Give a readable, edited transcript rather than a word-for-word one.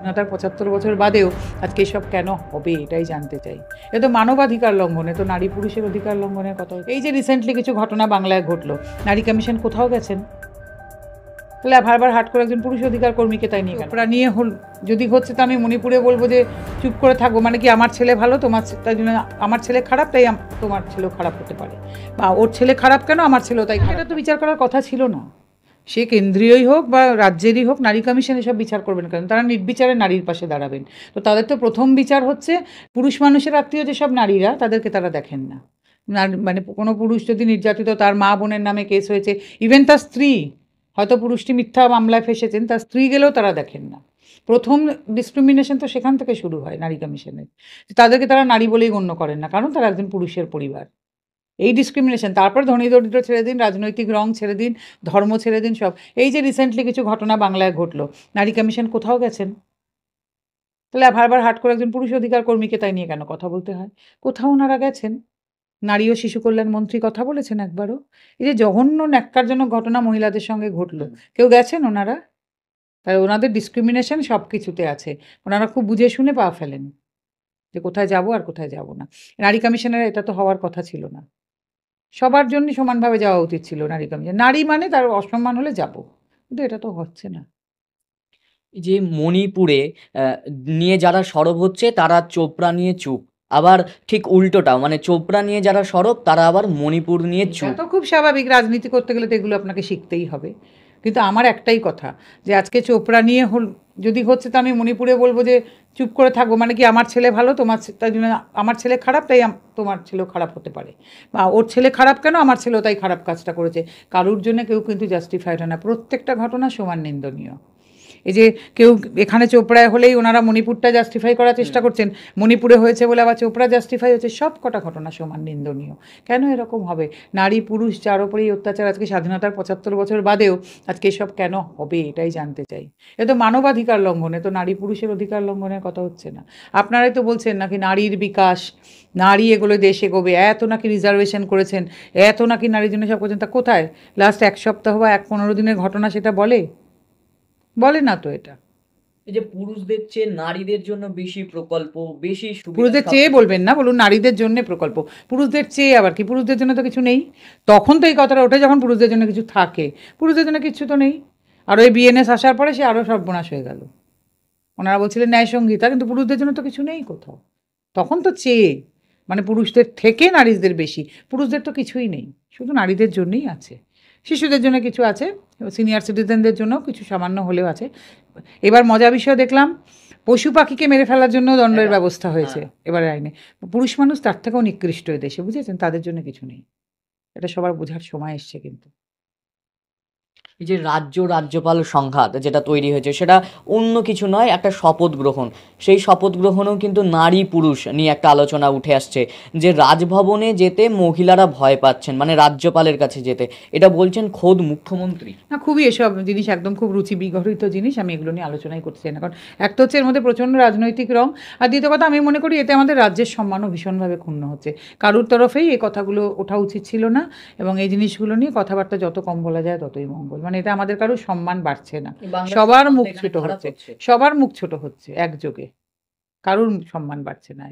স্বাধীনতার ৭৫ বছর বাদেও আজকে এসব কেন হবে এটাই জানতে চাই। এ তো মানবাধিকার লঙ্ঘন, এ তো নারী পুরুষের অধিকার লঙ্ঘনের কথা। এই যে রিসেন্টলি কিছু ঘটনা বাংলায় ঘটলো, নারী কমিশন কোথাও গেছেন? তাহলে বারবার হাট করে একজন পুরুষ অধিকার কর্মীকে তাই নিয়ে ওপরা নিয়ে যদি হচ্ছে তো আমি মণিপুরে বলবো যে চুপ করে থাকবো, মানে কি আমার ছেলে ভালো তোমার তাই জন্য আমার ছেলে খারাপ তাই তোমার ছেলেও খারাপ হতে পারে, বা ওর ছেলে খারাপ কেন আমার ছেলেও তাই। এটা তো বিচার করার কথা ছিল না। সে কেন্দ্রীয়ই হোক বা রাজ্যেরই হোক, নারী কমিশন এসব বিচার করবেন কেন? তারা নির্বিচারে নারীর পাশে দাঁড়াবেন। তো তাদের তো প্রথম বিচার হচ্ছে পুরুষ মানুষের আত্মীয় যেসব নারীরা, তাদেরকে তারা দেখেন না। মানে কোনো পুরুষ যদি নির্যাতিত, তার মা বোনের নামে কেস হয়েছে, ইভেন তার স্ত্রী, হয়তো পুরুষটি মিথ্যা মামলায় ফেসেছেন, তার স্ত্রী গেলেও তারা দেখেন না। প্রথম ডিসক্রিমিনেশন তো সেখান থেকে শুরু হয় নারী কমিশনের। তাদেরকে তারা নারী বলেই গণ্য করেন না, কারণ তারা একজন পুরুষের পরিবার। এই ডিসক্রিমিনেশন, তারপর ধনী দরিদ্র ছেড়ে দিন, রাজনৈতিক রং ছেড়ে দিন, ধর্ম ছেড়ে দিন, সব। এই যে রিসেন্টলি কিছু ঘটনা বাংলায় ঘটলো, নারী কমিশন কোথাও গেছেন? তাহলে বারবার হাট করে একজন পুরুষ অধিকার কর্মীকে তাই নিয়ে কেন কথা বলতে হয়? কোথাও ওনারা গেছেন? নারী ও শিশু কল্যাণ মন্ত্রী কথা বলেছেন একবারও? এই যে জঘন্য ন্যাক্কারজনক ঘটনা মহিলাদের সঙ্গে ঘটলো, কেউ গেছেন ওনারা? তাই ওনাদের ডিসক্রিমিনেশন সব কিছুতে আছে। ওনারা খুব বুঝে শুনে পা ফেলেন যে কোথায় যাব আর কোথায় যাব না। নারী কমিশনের এটা তো হওয়ার কথা ছিল না। সবার জন্যই সমানভাবে যাওয়া উচিত ছিল নারী কমিশন। নারী মানে তার অসম্মান হলে যাব, কিন্তু এটা তো হচ্ছে না। যে মণিপুরে নিয়ে যারা সরব হচ্ছে তারা চোপড়া নিয়ে চুপ। আবার ঠিক উল্টোটাও, মানে চোপড়া নিয়ে যারা সরব তারা আবার মণিপুর নিয়ে এটা চুপ। তো খুব স্বাভাবিক, রাজনীতি করতে গেলে তো এগুলো আপনাকে শিখতেই হবে। কিন্তু আমার একটাই কথা, যে আজকে চোপড়া নিয়ে যদি হচ্ছে তো আমি মণিপুরে বলবো যে চুপ করে থাকবো, মানে কি আমার ছেলে ভালো তোমার তাই জন্য আমার ছেলে খারাপ তাই তোমার ছেলেও খারাপ হতে পারে, বা ওর ছেলে খারাপ কেন আমার ছেলেও তাই খারাপ কাজটা করেছে। কারুর জন্য কেউ কিন্তু জাস্টিফাইড হয় না, প্রত্যেকটা ঘটনা সমান নিন্দনীয়। এই যে কেউ এখানে চোপড়ায় হলেই ওনারা মণিপুরটা জাস্টিফাই করার চেষ্টা করছেন, মণিপুরে হয়েছে বলে আবার চোপড়া জাস্টিফাই হচ্ছে, সব কটা ঘটনা সমান নিন্দনীয়। কেন এরকম হবে? নারী পুরুষ যার ওপরেই অত্যাচার, আজকে স্বাধীনতার ৭৫ বছর বাদেও আজকে এসব কেন হবে এটাই জানতে চাই। এ তো মানবাধিকার লঙ্ঘন, এ তো নারী পুরুষের অধিকার লঙ্ঘনের কথা হচ্ছে না। আপনারাই তো বলছেন নাকি নারীর বিকাশ, নারী এগুলো দেশ এগোবে, এত নাকি রিজার্ভেশন করেছেন, এত নাকি নারীর জন্য সব করছেন, তা কোথায় লাস্ট এক সপ্তাহ বা ১৫ দিনের ঘটনা সেটা বলে না তো এটা। এই যে পুরুষদের চেয়ে নারীদের জন্য বেশি প্রকল্প, বেশি সুবিধা, পুরুষদের চেয়ে বলবেন না, বলুন নারীদের জন্য প্রকল্প। পুরুষদের চেয়ে আবার কি? পুরুষদের জন্য তো কিছু নেই। তখন তো এই কথাটা ওঠে যখন পুরুষদের জন্য কিছু থাকে। পুরুষদের জন্য কিছু তো নেই। আর ওই বিএনএস আসার পরে সে আরও সর্বনাশ হয়ে গেল। ওনারা বলছিলেন ন্যায় সংহিতা, কিন্তু পুরুষদের জন্য তো কিছু নেই কোথাও। তখন তো চেয়ে, মানে পুরুষদের থেকে নারীদের বেশি। পুরুষদের তো কিছুই নেই, শুধু নারীদের জন্যই আছে। শিশুদের জন্য কিছু আছে, সিনিয়র সিটিজেনদের জন্য কিছু সামান্য হলেও আছে। এবার মজা বিষয় দেখলাম, পশু পাখিকে মেরে ফেলার জন্য দণ্ডের ব্যবস্থা হয়েছে এবারে আইনে। পুরুষ মানুষ তার থেকেও নিকৃষ্ট এ দেশে, বুঝেছেন? তাদের জন্য কিছু নেই। এটা সবার বোঝার সময় এসছে কিন্তু। এই যে রাজ্যপাল সংঘাত যেটা তৈরি হয়েছে সেটা অন্য কিছু নয়, একটা শপথ গ্রহণ। সেই শপথ গ্রহণেও কিন্তু নারী পুরুষ নিয়ে একটা আলোচনা উঠে আসছে, যে রাজভবনে যেতে মহিলারা ভয় পাচ্ছেন, মানে রাজ্যপালের কাছে যেতে। এটা বলছেন খোদ মুখ্যমন্ত্রী। না, খুবই এসব জিনিস একদম খুব রুচি বিগড়িত জিনিস, আমি এগুলো নিয়ে আলোচনাই করতে চাই না। কারণ এক তো হচ্ছে এর মধ্যে প্রচণ্ড রাজনৈতিক রং, আর দ্বিতীয় কথা আমি মনে করি এতে আমাদের রাজ্যের সম্মানও ভীষণভাবে ক্ষুণ্ণ হচ্ছে। কারুর তরফেই এই কথাগুলো ওঠা উচিত ছিল না, এবং এই জিনিসগুলো নিয়ে কথাবার্তা যত কম বলা যায় ততই মঙ্গল। মানে এটা আমাদের কারুর সম্মান বাড়ছে না, সবার মুখ ছোট হচ্ছে, সবার মুখ ছোট হচ্ছে একযোগে, কারুর সম্মান বাড়ছে না।